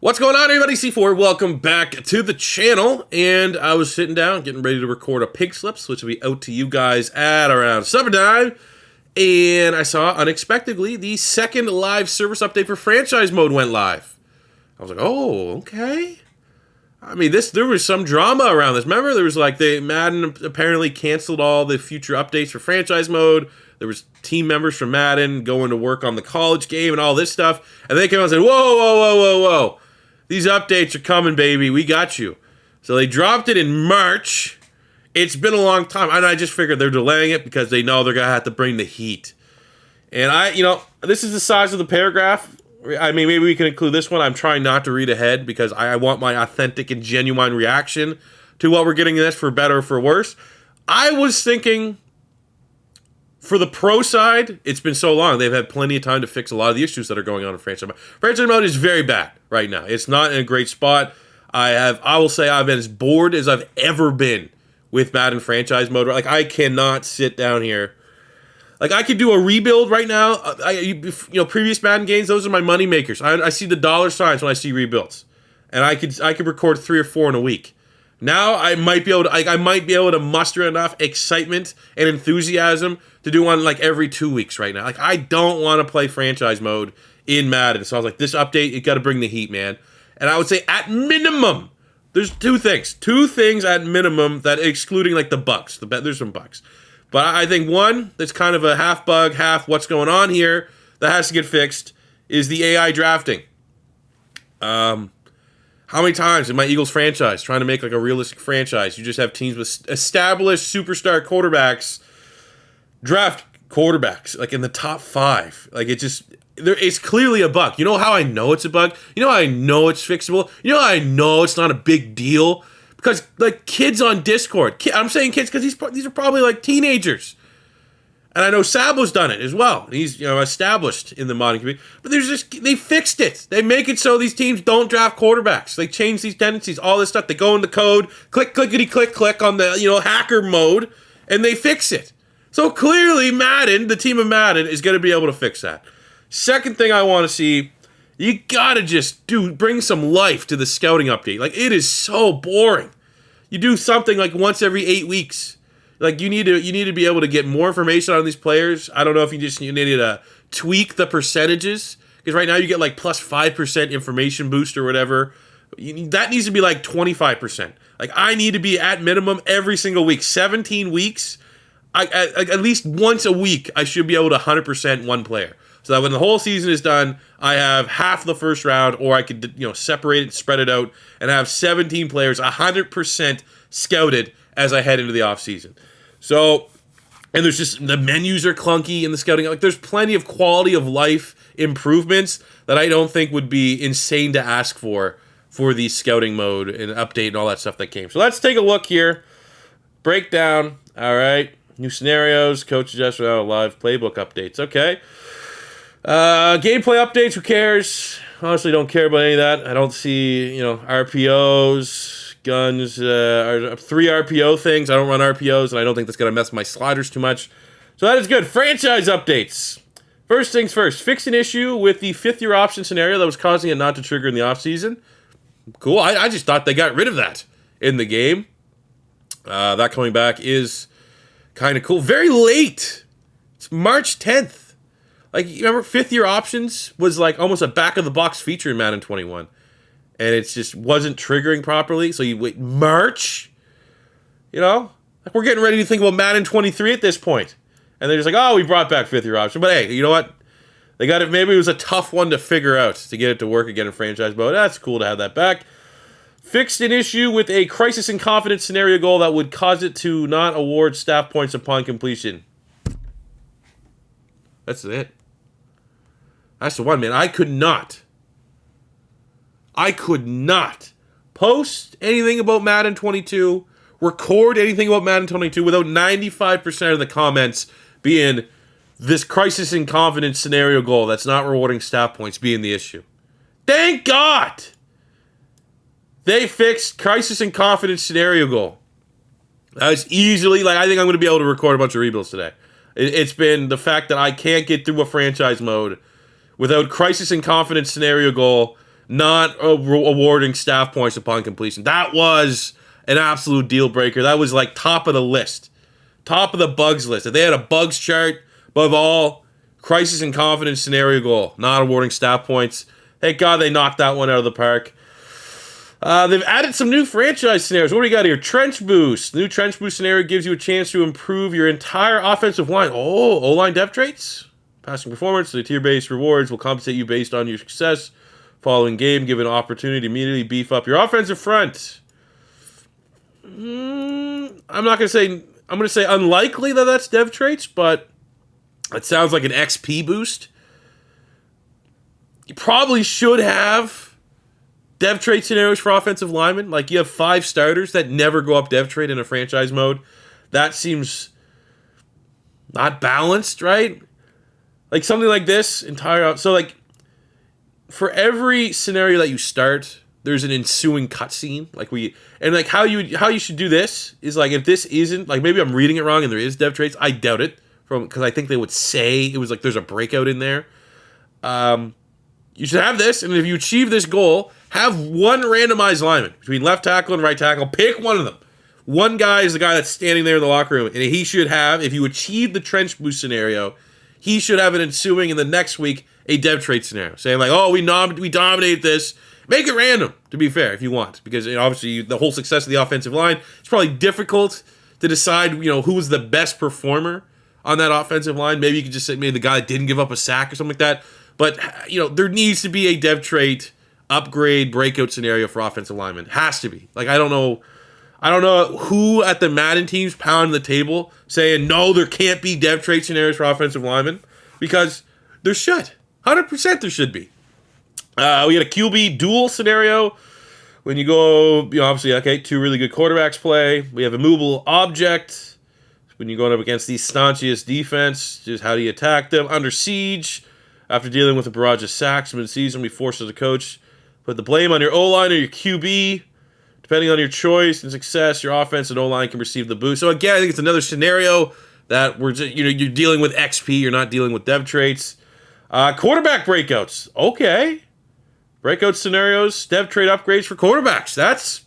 What's going on, everybody? C4, welcome back to the channel. And I was sitting down, getting ready to record a Pig Slips, which will be out to you guys at around summertime. And I saw, unexpectedly, the second live service update for franchise mode went live. I was like, oh, okay. I mean, there was some drama around this. Remember, there was like, Madden apparently canceled all the future updates for franchise mode. There was team members from Madden going to work on the college game and all this stuff. And they came out and said, whoa, whoa, whoa, whoa, whoa. These updates are coming, baby. We got you. So they dropped it in March. It's been a long time. And I just figured they're delaying it because they know they're going to have to bring the heat. And this is the size of the paragraph. I mean, maybe we can include this one. I'm trying not to read ahead because I want my authentic and genuine reaction to what we're getting in this, for better or for worse. I was thinking, for the pro side, it's been so long. They've had plenty of time to fix a lot of the issues that are going on in franchise mode. Franchise mode is very bad right now. It's not in a great spot. I will say I've been as bored as I've ever been with Madden franchise mode. Like, I cannot sit down here. Like, I could do a rebuild right now. Previous Madden games, those are my money makers. I see the dollar signs when I see rebuilds, and I could record 3 or 4 in a week. Now I might be able to muster enough excitement and enthusiasm to do one like every 2 weeks right now. Like, I don't want to play franchise mode in Madden. So I was like, this update, you got to bring the heat, man. And I would say at minimum, there's two things at minimum, that excluding like the bugs. There's some bugs. But I think one that's kind of a half bug, half what's going on here that has to get fixed is the AI drafting. How many times in my Eagles franchise, trying to make like a realistic franchise, you just have teams with established superstar quarterbacks draft quarterbacks like in the top 5. Like, it's clearly a bug. You know how I know it's a bug? You know how I know it's fixable? You know how I know it's not a big deal? Because like kids on Discord, I'm saying kids because these are probably like teenagers. And I know Sabo's done it as well. He's established in the modding community. But they fixed it. They make it so these teams don't draft quarterbacks. They change these tendencies, all this stuff. They go in the code, click on the hacker mode, and they fix it. So clearly Madden, the team of Madden, is going to be able to fix that. Second thing I want to see, you got to bring some life to the scouting update. Like, it is so boring. You do something like once every 8 weeks. Like, you need to be able to get more information on these players. I don't know if you need to tweak the percentages, because right now you get like plus 5% information boost or whatever. That needs to be like 25%. Like, I need to be at minimum every single week, 17 weeks. At least once a week, I should be able to 100% one player. So that when the whole season is done, I have half the first round, or I could separate it, spread it out, and have 17 players 100% scouted as I head into the offseason. So, and there's just, the menus are clunky in the scouting. Like, there's plenty of quality of life improvements that I don't think would be insane to ask for the scouting mode and update and all that stuff that came. So let's take a look here. Breakdown. All right. New scenarios, coach adjustment, live playbook updates. Okay. Gameplay updates, who cares? Honestly, don't care about any of that. I don't see, RPOs, guns, 3 RPO things. I don't run RPOs, and I don't think that's going to mess with my sliders too much. So that is good. Franchise updates. First things first, fixed an issue with the 5th-year option scenario that was causing it not to trigger in the offseason. Cool. I just thought they got rid of that in the game. That coming back is kind of cool. Very late. It's March 10th. Like, you remember 5th-year options was like almost a back-of-the-box feature in Madden 21. And it just wasn't triggering properly. So you wait March? Like, we're getting ready to think about Madden 23 at this point. And they're just like, oh, we brought back 5th-year option. But hey, you know what? They got it. Maybe it was a tough one to figure out to get it to work again in franchise mode. That's cool to have that back. Fixed an issue with a crisis and confidence scenario goal that would cause it to not award staff points upon completion. That's it. That's the one, man. I could not post anything about Madden 22, record anything about Madden 22 without 95% of the comments being this crisis and confidence scenario goal that's not rewarding staff points being the issue. Thank God! They fixed crisis and confidence scenario goal. That was easily, I think I'm going to be able to record a bunch of rebuilds today. It's been the fact that I can't get through a franchise mode without crisis and confidence scenario goal not awarding staff points upon completion. That was an absolute deal breaker. That was like top of the list. Top of the bugs list. If they had a bugs chart above all, crisis and confidence scenario goal, not awarding staff points. Thank God they knocked that one out of the park. They've added some new franchise scenarios. What do we got here? Trench boost. The new trench boost scenario gives you a chance to improve your entire offensive line. Oh, O-line depth traits? Passing performance. The tier-based rewards will compensate you based on your success. Following game, give an opportunity to immediately beef up your offensive front. I'm not going to say... I'm going to say unlikely that that's dev traits, but it sounds like an XP boost. You probably should have dev trait scenarios for offensive linemen. Like, you have 5 starters that never go up dev trait in a franchise mode. That seems not balanced, right? Like, something like this, so, like, for every scenario that you start, there's an ensuing cutscene. Like, how you should do this is, like, if this isn't, like, maybe I'm reading it wrong and there is dev traits. I doubt it, because I think they would say it was like there's a breakout in there. You should have this, and if you achieve this goal, have one randomized lineman between left tackle and right tackle. Pick one of them. One guy is the guy that's standing there in the locker room, and he should have, if you achieve the trench boost scenario, he should have an ensuing in the next week a dev trait scenario, saying like, oh, we dominate this. Make it random, to be fair, if you want, because obviously the whole success of the offensive line, it's probably difficult to decide, who was the best performer on that offensive line. Maybe you could just say maybe the guy that didn't give up a sack or something like that. But, there needs to be a dev trait upgrade breakout scenario for offensive linemen. Has to be. Like, I don't know who at the Madden teams pounding the table saying, no, there can't be dev trait scenarios for offensive linemen, because there should. 100% there should be. We had a QB duel scenario. When you go, obviously, okay, 2 really good quarterbacks play. We have a movable object. When you're going up against the staunchiest defense, just how do you attack them? Under siege, after dealing with a barrage of sacks mid-season, we forced as a coach put the blame on your O-line or your QB. Depending on your choice and success, your offense and O-line can receive the boost. So again, I think it's another scenario that we're just, you're dealing with XP. You're not dealing with dev traits. Quarterback breakouts. Okay. Breakout scenarios, dev trait upgrades for quarterbacks. Let's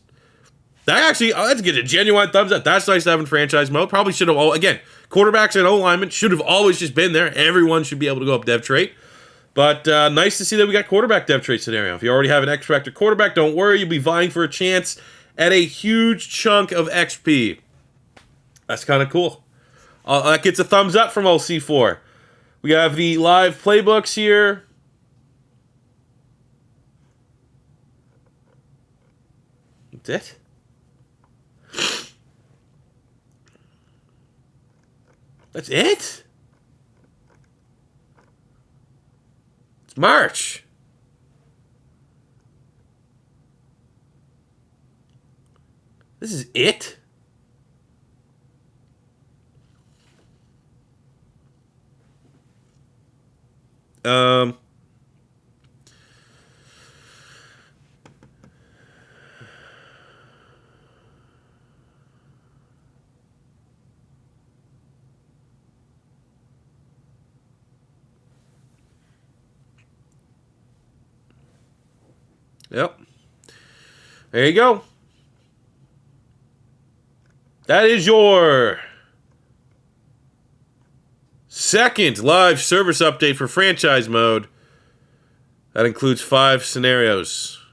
get a genuine thumbs up. That's nice to have in franchise mode. Probably should have, again, quarterbacks and O-linemen should have always just been there. Everyone should be able to go up dev trait. But nice to see that we got quarterback dev trait scenario. If you already have an X-Factor quarterback, don't worry. You'll be vying for a chance at a huge chunk of XP. That's kind of cool. That gets a thumbs up from OC4. We have the live playbooks here. That's it. That's it? It's March. This is it? Yep. There you go. That is your second live service update for franchise mode. That includes 5 scenarios.